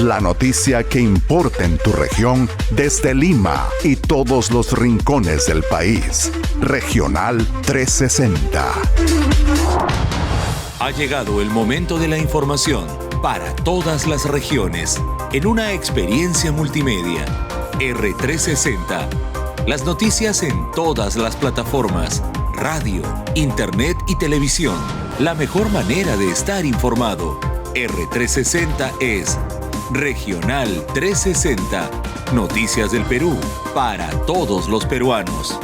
la noticia que importa en tu región desde Lima y todos los rincones del país. Regional 360. Ha llegado el momento de la información para todas las regiones en una experiencia multimedia. R360. Las noticias en todas las plataformas, radio, internet y televisión. La mejor manera de estar informado. R360 es Regional 360. Noticias del Perú para todos los peruanos.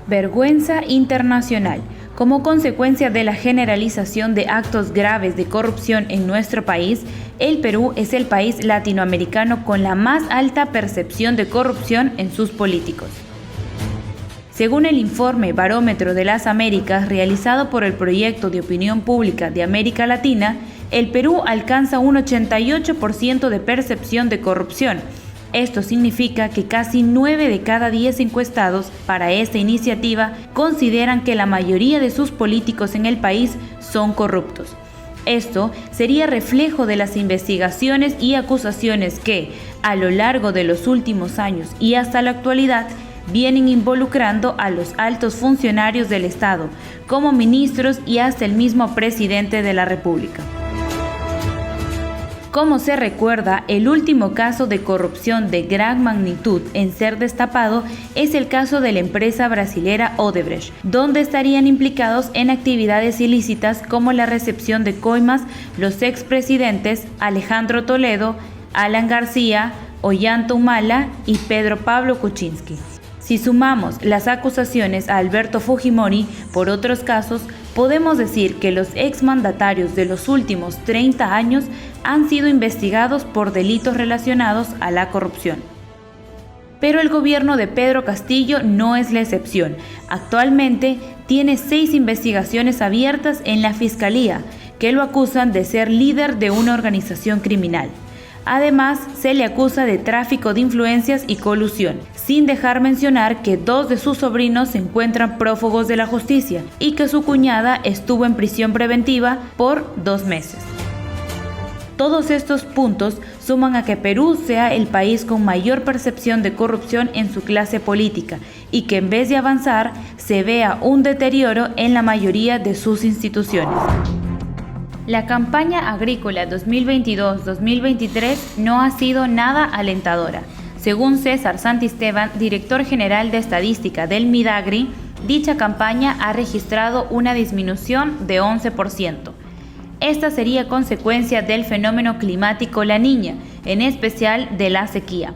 Vergüenza internacional. Como consecuencia de la generalización de actos graves de corrupción en nuestro país, el Perú es el país latinoamericano con la más alta percepción de corrupción en sus políticos. Según el informe Barómetro de las Américas realizado por el Proyecto de Opinión Pública de América Latina, el Perú alcanza un 88% de percepción de corrupción. Esto significa que casi 9 de cada 10 encuestados para esta iniciativa consideran que la mayoría de sus políticos en el país son corruptos. Esto sería reflejo de las investigaciones y acusaciones que, a lo largo de los últimos años y hasta la actualidad, vienen involucrando a los altos funcionarios del Estado, como ministros y hasta el mismo presidente de la República. Como se recuerda, el último caso de corrupción de gran magnitud en ser destapado es el caso de la empresa brasilera Odebrecht, donde estarían implicados en actividades ilícitas como la recepción de coimas los expresidentes Alejandro Toledo, Alan García, Ollanta Humala y Pedro Pablo Kuczynski. Si sumamos las acusaciones a Alberto Fujimori por otros casos, podemos decir que los exmandatarios de los últimos 30 años han sido investigados por delitos relacionados a la corrupción. Pero el gobierno de Pedro Castillo no es la excepción. Actualmente tiene 6 investigaciones abiertas en la Fiscalía, que lo acusan de ser líder de una organización criminal. Además, se le acusa de tráfico de influencias y colusión, sin dejar mencionar que 2 de sus sobrinos se encuentran prófugos de la justicia y que su cuñada estuvo en prisión preventiva por 2 meses. Todos estos puntos suman a que Perú sea el país con mayor percepción de corrupción en su clase política y que en vez de avanzar, se vea un deterioro en la mayoría de sus instituciones. La campaña agrícola 2022-2023 no ha sido nada alentadora. Según César Santisteban, director general de estadística del Midagri, dicha campaña ha registrado una disminución de 11%. Esta sería consecuencia del fenómeno climático La Niña, en especial de la sequía.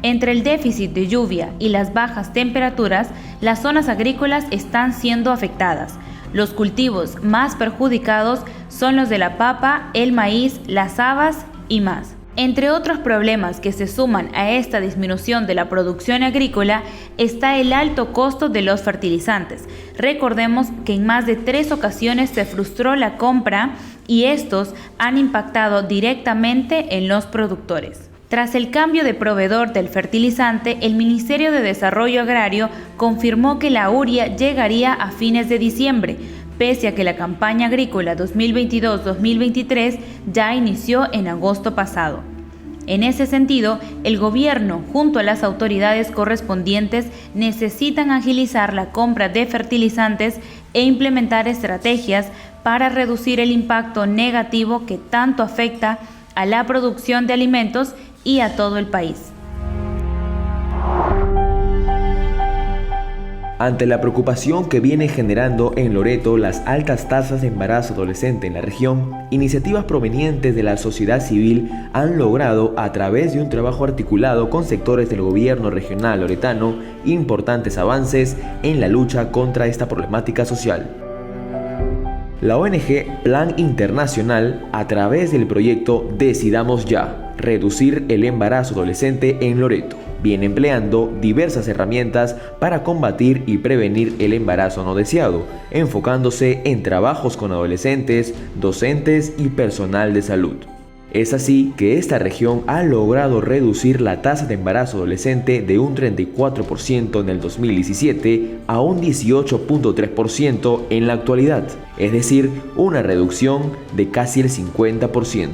Entre el déficit de lluvia y las bajas temperaturas, las zonas agrícolas están siendo afectadas. Los cultivos más perjudicados son los de la papa, el maíz, las habas y más. Entre otros problemas que se suman a esta disminución de la producción agrícola está el alto costo de los fertilizantes. Recordemos que en más de 3 ocasiones se frustró la compra y estos han impactado directamente en los productores. Tras el cambio de proveedor del fertilizante, el Ministerio de Desarrollo Agrario confirmó que la urea llegaría a fines de diciembre, pese a que la campaña agrícola 2022-2023 ya inició en agosto pasado. En ese sentido, el gobierno, junto a las autoridades correspondientes, necesitan agilizar la compra de fertilizantes e implementar estrategias para reducir el impacto negativo que tanto afecta a la producción de alimentos y a todo el país. Ante la preocupación que viene generando en Loreto las altas tasas de embarazo adolescente en la región, iniciativas provenientes de la sociedad civil han logrado, a través de un trabajo articulado con sectores del gobierno regional loretano, importantes avances en la lucha contra esta problemática social. La ONG Plan Internacional, a través del proyecto Decidamos Ya, reducir el embarazo adolescente en Loreto, viene empleando diversas herramientas para combatir y prevenir el embarazo no deseado, enfocándose en trabajos con adolescentes, docentes y personal de salud. Es así que esta región ha logrado reducir la tasa de embarazo adolescente de un 34% en el 2017 a un 18.3% en la actualidad, es decir, una reducción de casi el 50%.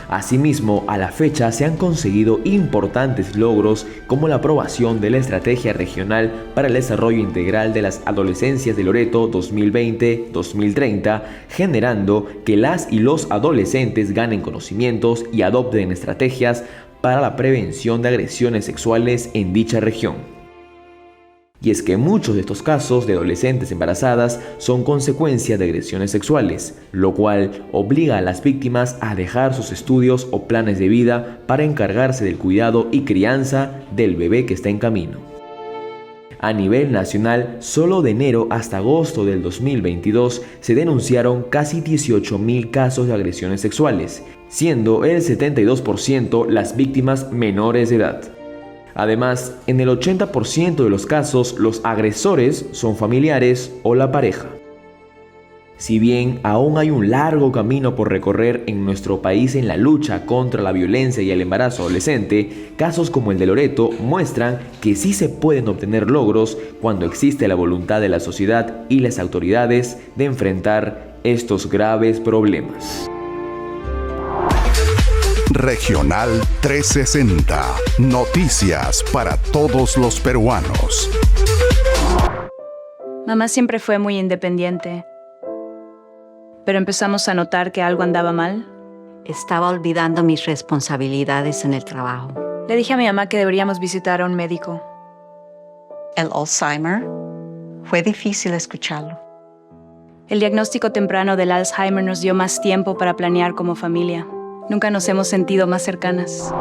Asimismo, a la fecha se han conseguido importantes logros como la aprobación de la Estrategia Regional para el Desarrollo Integral de las Adolescencias de Loreto 2020-2030, generando que las y los adolescentes ganen conocimientos y adopten estrategias para la prevención de agresiones sexuales en dicha región. Y es que muchos de estos casos de adolescentes embarazadas son consecuencia de agresiones sexuales, lo cual obliga a las víctimas a dejar sus estudios o planes de vida para encargarse del cuidado y crianza del bebé que está en camino. A nivel nacional, solo de enero hasta agosto del 2022 se denunciaron casi 18.000 casos de agresiones sexuales, siendo el 72% las víctimas menores de edad. Además, en el 80% de los casos, los agresores son familiares o la pareja. Si bien aún hay un largo camino por recorrer en nuestro país en la lucha contra la violencia y el embarazo adolescente, casos como el de Loreto muestran que sí se pueden obtener logros cuando existe la voluntad de la sociedad y las autoridades de enfrentar estos graves problemas. Regional 360. Noticias para todos los peruanos. Mamá siempre fue muy independiente, pero empezamos a notar que algo andaba mal. Estaba olvidando mis responsabilidades en el trabajo. Le dije a mi mamá que deberíamos visitar a un médico. El Alzheimer, fue difícil escucharlo. El diagnóstico temprano del Alzheimer nos dio más tiempo para planear como familia. Nunca nos hemos sentido más cercanas.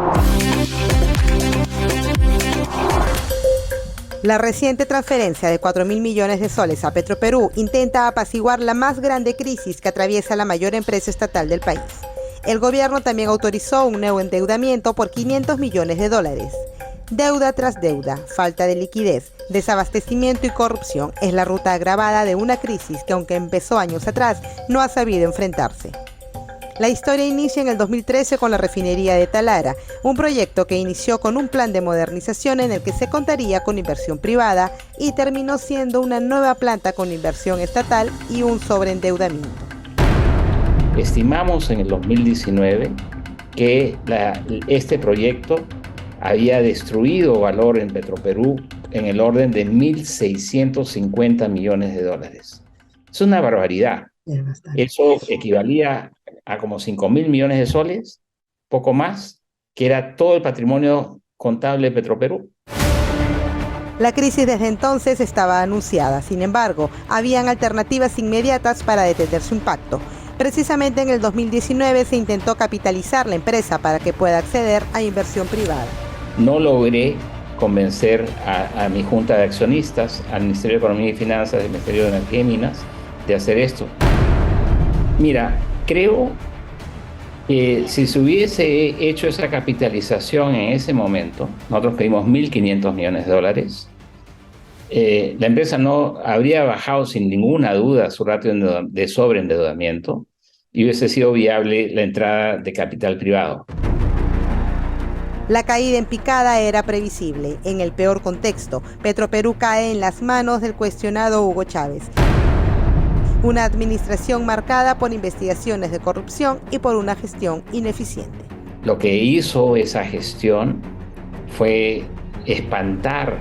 La reciente transferencia de 4.000 millones de soles a Petroperú intenta apaciguar la más grande crisis que atraviesa la mayor empresa estatal del país. El gobierno también autorizó un nuevo endeudamiento por $500 millones. Deuda tras deuda, falta de liquidez, desabastecimiento y corrupción es la ruta agravada de una crisis que, aunque empezó años atrás, no ha sabido enfrentarse. La historia inicia en el 2013 con la refinería de Talara, un proyecto que inició con un plan de modernización en el que se contaría con inversión privada y terminó siendo una nueva planta con inversión estatal y un sobreendeudamiento. Estimamos en el 2019 que este proyecto había destruido valor en Petroperú en el orden de $1.650 millones. Es una barbaridad. Eso equivalía a como 5.000 millones de soles, poco más, que era todo el patrimonio contable de Petroperú. La crisis desde entonces estaba anunciada, sin embargo, habían alternativas inmediatas para detener su impacto. Precisamente en el 2019 se intentó capitalizar la empresa para que pueda acceder a inversión privada. No logré convencer a mi junta de accionistas, al Ministerio de Economía y Finanzas, al Ministerio de Energía y Minas, de hacer esto. Mira, creo que si se hubiese hecho esa capitalización en ese momento, nosotros pedimos $1.500 millones, la empresa no habría bajado sin ninguna duda su ratio de sobreendeudamiento y hubiese sido viable la entrada de capital privado. La caída en picada era previsible. En el peor contexto, Petroperú cae en las manos del cuestionado Hugo Chávez. Una administración marcada por investigaciones de corrupción y por una gestión ineficiente. Lo que hizo esa gestión fue espantar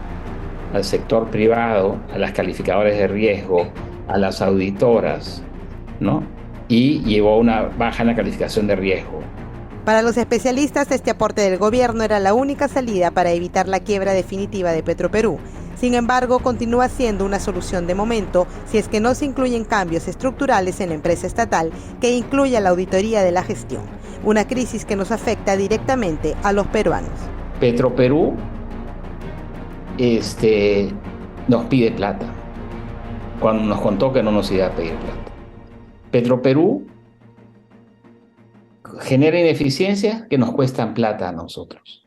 al sector privado, a las calificadoras de riesgo, a las auditoras, ¿no? Y llevó a una baja en la calificación de riesgo. Para los especialistas, este aporte del gobierno era la única salida para evitar la quiebra definitiva de Petroperú. Sin embargo, continúa siendo una solución de momento si es que no se incluyen cambios estructurales en la empresa estatal que incluya la auditoría de la gestión, una crisis que nos afecta directamente a los peruanos. Petroperú nos pide plata, cuando nos contó que no nos iba a pedir plata. Petroperú genera ineficiencias que nos cuestan plata a nosotros,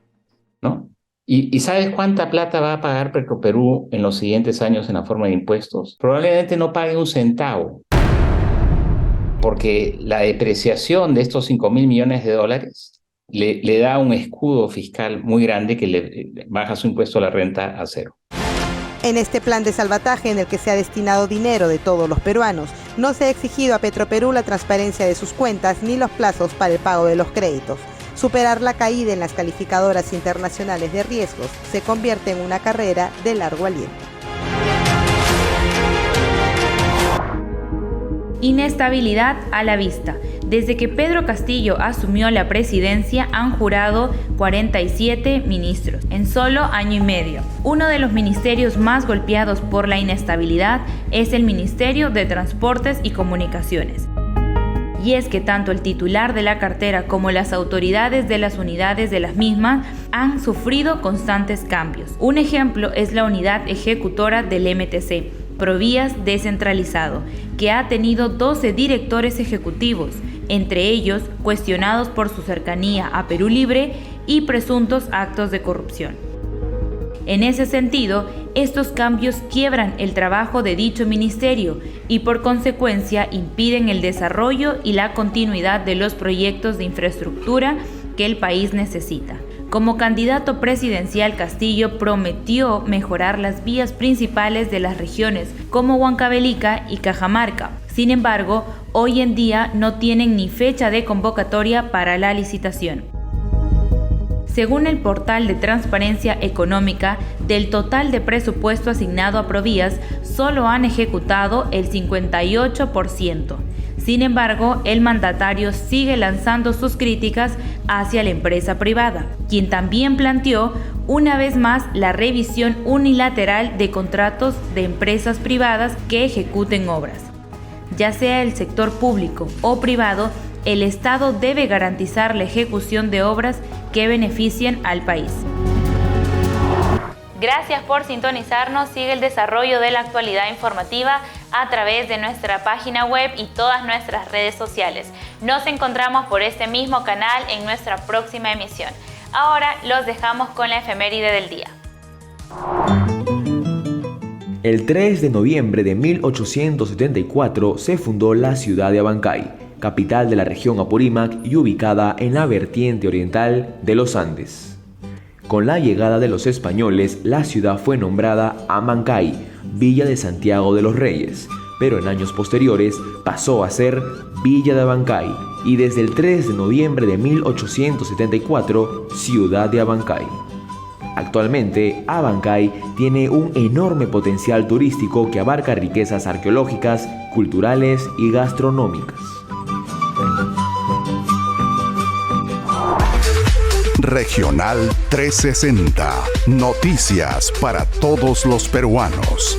¿no? ¿Y sabes cuánta plata va a pagar Petroperú en los siguientes años en la forma de impuestos? Probablemente no pague un centavo. porque la depreciación de estos 5.000 millones de dólares le da un escudo fiscal muy grande que le baja su impuesto a la renta a cero. En este plan de salvataje en el que se ha destinado dinero de todos los peruanos, no se ha exigido a Petroperú la transparencia de sus cuentas ni los plazos para el pago de los créditos. Superar la caída en las calificadoras internacionales de riesgos se convierte en una carrera de largo aliento. Inestabilidad a la vista. Desde que Pedro Castillo asumió la presidencia han jurado 47 ministros en solo año y medio. Uno de los ministerios más golpeados por la inestabilidad es el Ministerio de Transportes y Comunicaciones. Y es que tanto el titular de la cartera como las autoridades de las unidades de las mismas han sufrido constantes cambios. Un ejemplo es la unidad ejecutora del MTC, Provías Descentralizado, que ha tenido 12 directores ejecutivos, entre ellos cuestionados por su cercanía a Perú Libre y presuntos actos de corrupción. En ese sentido, estos cambios quiebran el trabajo de dicho ministerio y por consecuencia impiden el desarrollo y la continuidad de los proyectos de infraestructura que el país necesita. Como candidato presidencial, Castillo prometió mejorar las vías principales de las regiones como Huancavelica y Cajamarca. Sin embargo, hoy en día no tienen ni fecha de convocatoria para la licitación. Según el portal de Transparencia Económica, del total de presupuesto asignado a Provías, solo han ejecutado el 58%. Sin embargo, el mandatario sigue lanzando sus críticas hacia la empresa privada, quien también planteó una vez más la revisión unilateral de contratos de empresas privadas que ejecuten obras. Ya sea el sector público o privado, el Estado debe garantizar la ejecución de obras que beneficien al país. Gracias por sintonizarnos. Sigue el desarrollo de la actualidad informativa a través de nuestra página web y todas nuestras redes sociales. Nos encontramos por este mismo canal en nuestra próxima emisión. Ahora los dejamos con la efeméride del día. El 3 de noviembre de 1874 se fundó la ciudad de Abancay, capital de la región Apurímac y ubicada en la vertiente oriental de los Andes. Con la llegada de los españoles, la ciudad fue nombrada Amancay, Villa de Santiago de los Reyes, pero en años posteriores pasó a ser Villa de Abancay y desde el 3 de noviembre de 1874, Ciudad de Abancay. Actualmente, Abancay tiene un enorme potencial turístico que abarca riquezas arqueológicas, culturales y gastronómicas. Regional 360. Noticias para todos los peruanos.